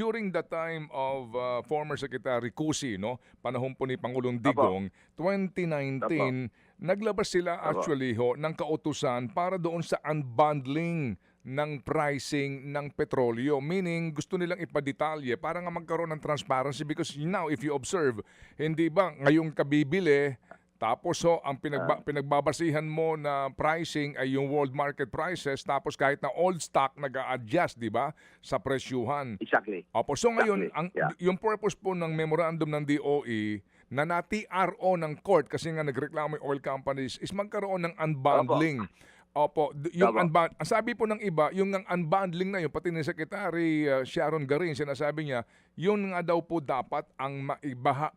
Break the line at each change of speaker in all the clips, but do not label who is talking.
during the time of former Secretary Cusi, no, panahon po ni Pangulong Digong, 2019, naglabas sila actually ng kautusan para doon sa unbundling ng pricing ng petrolyo. Meaning, gusto nilang ipadetalye para nga magkaroon ng transparency because now, if you observe, hindi ba ngayong kabibili, tapos ang pinagbabasihan mo na pricing ay yung world market prices, tapos kahit na old stock nag-a-adjust, di ba, sa presyuhan.
Exactly.
Opo, so ngayon,
Exactly.
yung purpose po ng memorandum ng DOE na na-TRO ng court kasi nga nagreklamo yung oil companies is magkaroon ng unbundling. Opo, yung ang sabi po ng iba, yung unbundling na yun, pati ni Secretary Sharon Garin, sinasabi niya, yun nga daw po dapat ang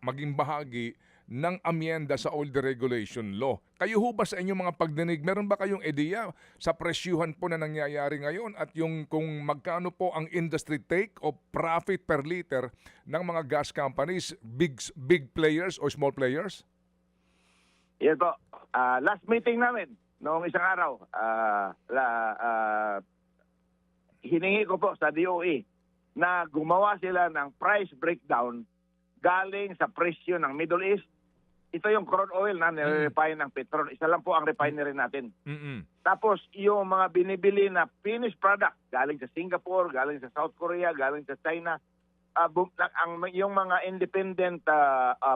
maging bahagi ng amyenda sa oil deregulation law. Kayo ho ba sa inyong mga pagdinig, meron ba kayong ideya sa presyuhan po na nangyayari ngayon at yung kung magkano po ang industry take o profit per liter ng mga gas companies, big players or small players?
Yan po. Last meeting namin, noong isang araw, hiningi ko po sa DOE na gumawa sila ng price breakdown galing sa presyo ng Middle East. Ito yung crude oil na nire-refine ng petrol. Isa lang po ang refinery natin. Tapos yung mga binibili na finished product galing sa Singapore, galing sa South Korea, galing sa China, yung mga independent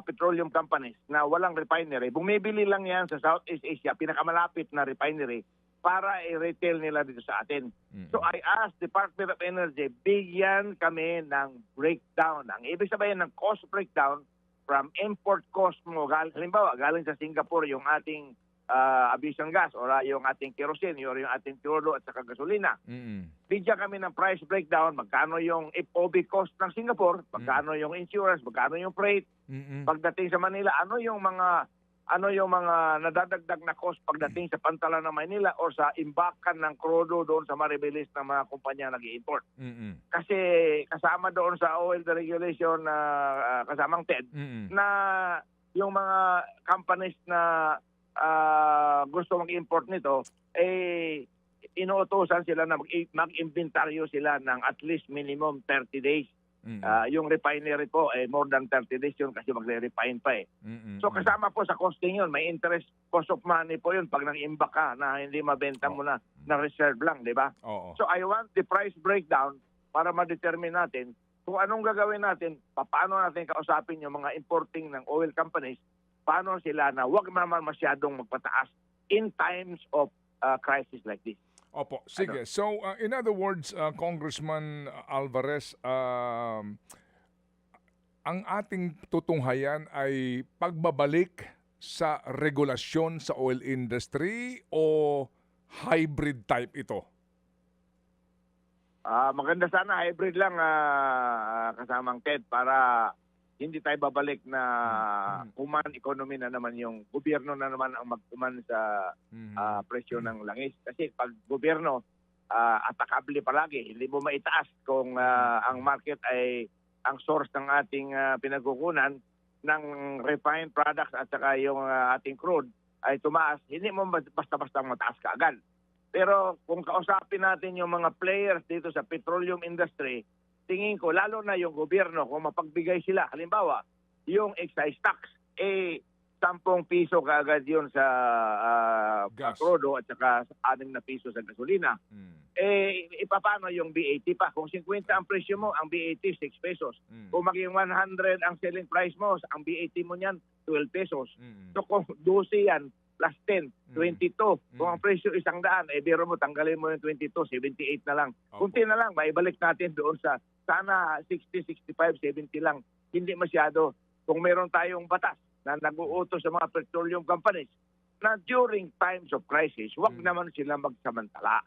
petroleum companies na walang refinery, bumibili lang yan sa Southeast Asia, pinakamalapit na refinery, para i-retail nila dito sa atin. So I asked Department of Energy, bigyan kami ng breakdown. Ang ibig sabihin ng cost breakdown from import cost mo, halimbawa, galing sa Singapore yung ating aviation gas o yung ating kerosene o yung ating fuel at saka gasolina. Bigyan kami ng price breakdown, magkano yung FOB cost ng Singapore, magkano yung insurance, magkano yung freight. Pagdating sa Manila, ano yung mga nadadagdag na cost pagdating sa pantalan ng Manila o sa imbakan ng krudo doon sa maribilis ng mga kumpanya nag-i-import. Kasi kasama doon sa oil deregulation na kasamang TED na yung mga companies na gusto mag-import nito, inuutosan sila na mag-inventaryo sila ng at least minimum 30 days. Yung refinery po, more than 30 days yun kasi magre-refine pa eh. So kasama po sa costing yun, may interest cost of money po yun pag nang-imbak ka na hindi mabenta mo na reserve lang, di ba? So I want the price breakdown para ma-determine natin kung anong gagawin natin, paano natin kausapin yung mga importing ng oil companies, paano sila na wag naman masyadong magpataas in times of crisis like this.
Opo, sige. So, in other words, Congressman Alvarez, ang ating tutunghayan ay pagbabalik sa regulasyon sa oil industry o hybrid type ito?
Maganda sana hybrid lang, kasamang Ted, para hindi tayo babalik na human economy na naman, yung gobyerno na naman ang magkuman sa presyo ng langis. Kasi pag gobyerno, atakable palagi. Hindi mo maitaas kung ang market ay ang source ng ating pinagkukunan ng refined products at saka yung ating crude ay tumaas. Hindi mo basta-basta mataas ka agad. Pero kung kausapin natin yung mga players dito sa petroleum industry, tingin ko, lalo na yung gobyerno, kung mapagbigay sila, halimbawa, yung excise tax, 10 piso kaagad yun sa crudo at saka 6 na piso sa gasolina. Paano yung BAT pa? Kung 50 ang presyo mo, ang BAT 6 pesos. Kung maging 100 ang selling price mo, ang BAT mo niyan, 12 pesos. So kung 12 yan, plus 10, 22. Kung ang presyo 100, biro mo, tanggalin mo yung 22, 78 na lang. Kunti na lang, maibalik natin doon sa sana 60, 65, 70 lang. Hindi masyado. Kung meron tayong batas na nag-uutos sa mga petroleum companies na during times of crisis, wag naman sila magsamantala.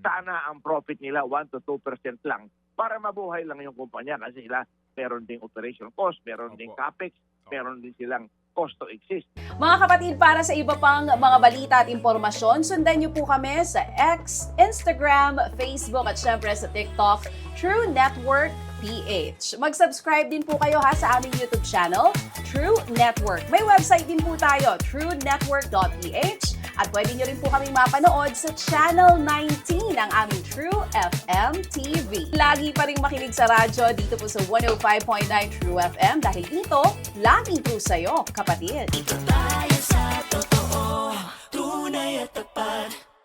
Sana ang profit nila 1 to 2% lang para mabuhay lang yung kumpanya kasi sila meron ding operation cost, meron ding capex, meron din silang cost to exist.
Mga kapatid, para sa iba pang mga balita at impormasyon, sundan niyo po kami sa X, Instagram, Facebook at syempre sa TikTok, True Network PH. Mag-subscribe din po kayo sa aming YouTube channel, True Network. May website din po tayo, truenetwork.ph, At pwede nyo rin po kaming mapanood sa Channel 19 ng aming True FM TV. Lagi pa rin makinig sa radyo dito po sa 105.9 True FM dahil dito, laging true sa'yo, kapatid.
Dito tayo sa totoo.